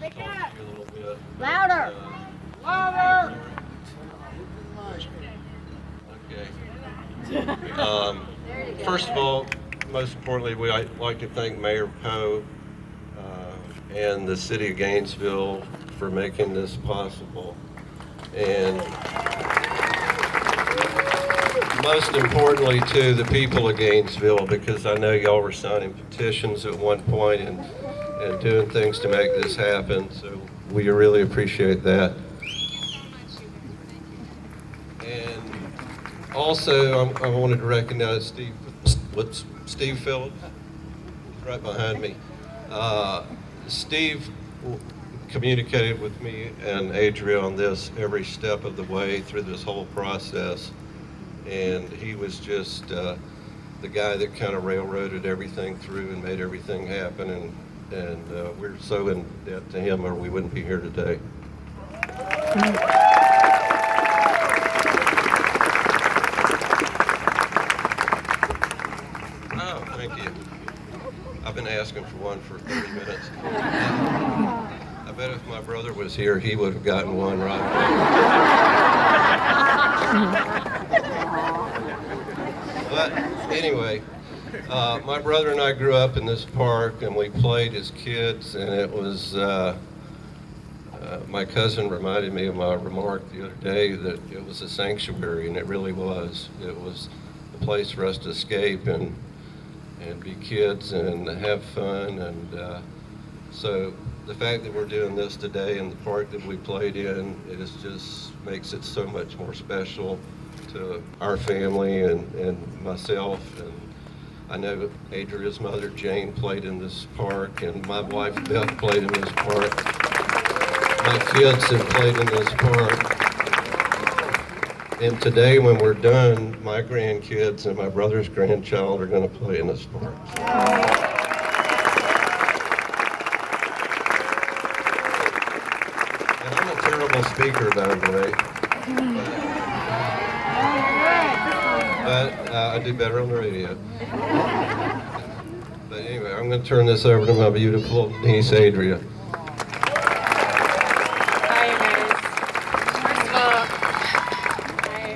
just talk to you a little bit. Louder! Louder! Okay. First of all, most importantly, we'd like to thank Mayor Poe and the City of Gainesville for making this possible. And most importantly, to the people of Gainesville, because I know y'all were signing petitions at one point and doing things to make this happen. So we really appreciate that. And also, I wanted to recognize Steve Phillips, right behind me. Steve communicated with me and Adria on this every step of the way through this whole process. And he was just the guy that kind of railroaded everything through and made everything happen. And we're so in debt to him, or we wouldn't be here today. Oh, thank you. I've been asking for one for 30 minutes. I bet if my brother was here, he would have gotten one right away. But anyway, my brother and I grew up in this park, and we played as kids, and it was, my cousin reminded me of my remark the other day that it was a sanctuary, and it really was. It was a place for us to escape and be kids and have fun. And so the fact that we're doing this today in the park that we played in, it just makes it so much more special to our family and myself. And I know Adria's mother, Jane, played in this park, and my wife, Beth, played in this park. My kids have played in this park. And today, when we're done, my grandkids and my brother's grandchild are going to play in this park. And I'm a terrible speaker, by the way. But I do better on the radio. But anyway, I'm going to turn this over to my beautiful niece, Adria.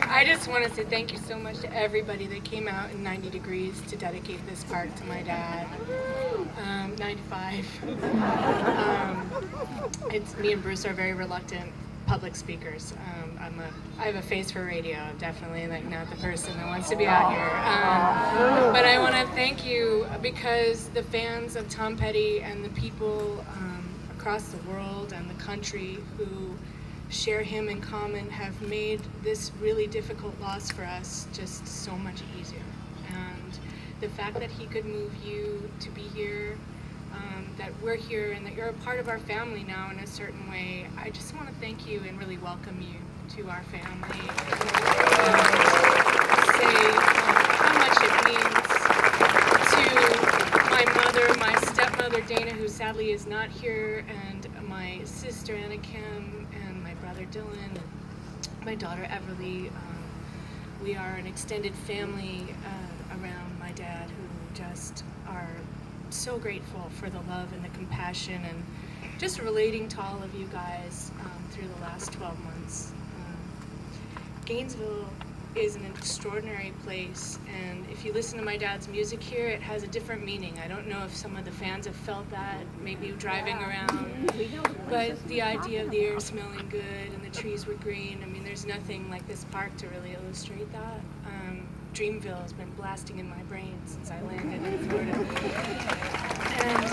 I just want to say thank you so much to everybody that came out in 90 degrees to dedicate this park to my dad. 95. It's me and Bruce are very reluctant public speakers. I have a face for radio, definitely, like not the person that wants to be out here. But I want to thank you because the fans of Tom Petty and the people across the world and the country who share him in common have made this really difficult loss for us just so much easier. And the fact that he could move you to be here, that we're here and that you're a part of our family now in a certain way, I just want to thank you and really welcome you to our family. Say how much it means to my mother, my stepmother Dana, who sadly is not here, and my sister Anna Kim, and my brother Dylan, and my daughter Everly. We are an extended family around my dad who just are so grateful for the love and the compassion and just relating to all of you guys through the last 12 months. Gainesville is an extraordinary place, and if you listen to my dad's music here, it has a different meaning. I don't know if some of the fans have felt that, maybe driving around, but the idea of the air smelling good and the trees were green, I mean, there's nothing like this park to really illustrate that. Dreamville has been blasting in my brain since I landed in Florida. And,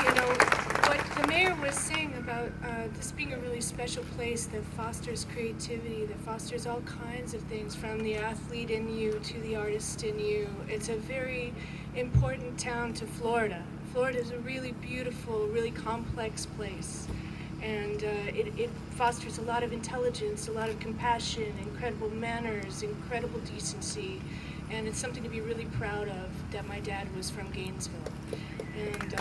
you know, what the mayor was saying about this being a really special place that fosters creativity, that fosters all kinds of things, from the athlete in you to the artist in you. It's a very important town to Florida. Florida is a really beautiful, really complex place. And it fosters a lot of intelligence, a lot of compassion, incredible manners, incredible decency, and it's something to be really proud of that my dad was from Gainesville. And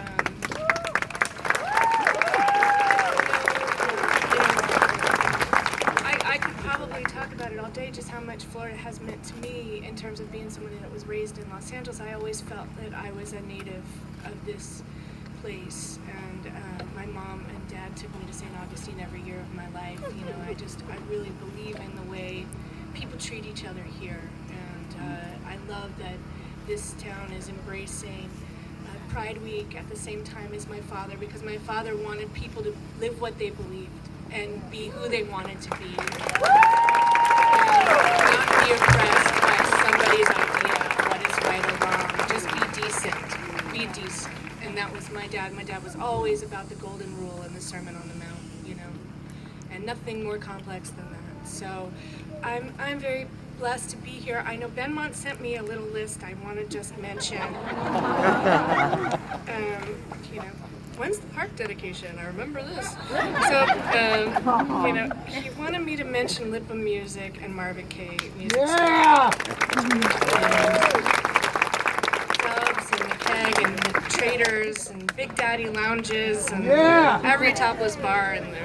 I could probably talk about it all day, just how much Florida has meant to me in terms of being someone that was raised in Los Angeles. I always felt that I was a native of this place, and my mom and dad took me to St. Augustine every year of my life. You know, I really believe in the way people treat each other here. And I love that this town is embracing Pride Week at the same time as my father, because my father wanted people to live what they believed and be who they wanted to be. And not be oppressed by somebody's idea of what is right or wrong. Just be decent. Be decent. And that was my dad. My dad was always about the golden rule and the Sermon on the Mount, you know. And nothing more complex than that. So I'm very blessed to be here. I know Benmont sent me a little list I want to just mention. You know, when's the park dedication? I remember this. So, you know, he wanted me to mention Lipham Music and Marvin Kaye Music. Yeah! Clubs and the Keg and the Traders and Big Daddy Lounges and every topless bar in the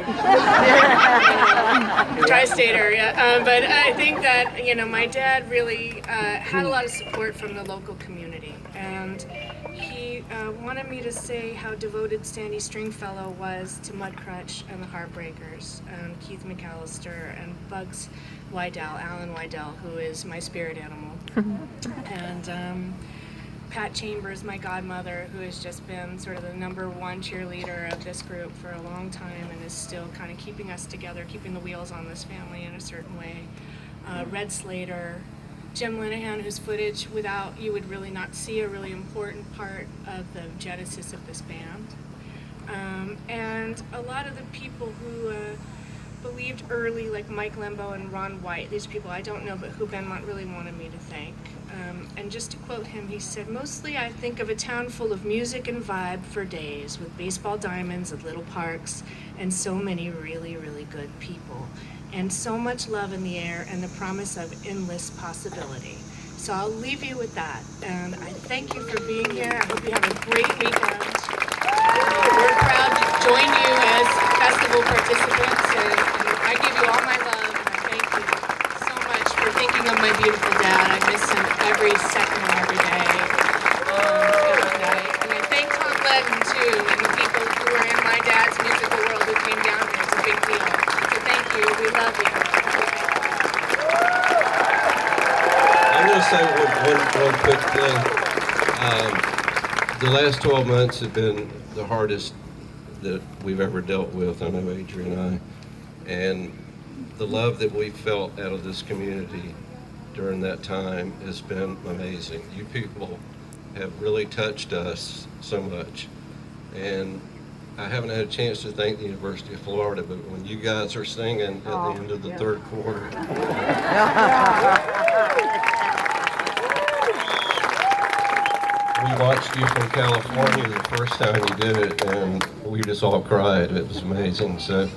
tri-state area. But I think that, you know, my dad really had a lot of support from the local community. And he wanted me to say how devoted Sandy Stringfellow was to Mudcrutch and the Heartbreakers, and Keith McAllister and Bugs Wydell, Alan Wydell, who is my spirit animal. And Pat Chambers, my godmother, who has just been sort of the #1 cheerleader of this group for a long time and is still kind of keeping us together, keeping the wheels on this family in a certain way. Red Slater, Jim Linehan, whose footage without you would really not see a really important part of the genesis of this band. And a lot of the people who believed early, like Mike Lembo and Ron White, these people I don't know, but who Benmont really wanted me to thank. And just to quote him, he said, "Mostly I think of a town full of music and vibe for days, with baseball diamonds and little parks, and so many really, really good people. And so much love in the air and the promise of endless possibility." So I'll leave you with that. And I thank you for being here. I hope you have a great weekend. We're proud to join you as festival participants. And I give you all my love. And I thank you so much for thinking of my beautiful dad. I miss him every second of every day. And I thank Tom Legden, too, and the people who are in my dad's musical world who came down here. It's a big deal. So thank you. We love you. I'm going to say one quick thing. The last 12 months have been the hardest that we've ever dealt with. I know Adrian and I. And the love that we felt out of this community during that time has been amazing. You people have really touched us so much. And I haven't had a chance to thank the University of Florida, but when you guys are singing at the end of the third quarter, we watched you from California the first time you did it, and we just all cried. It was amazing. So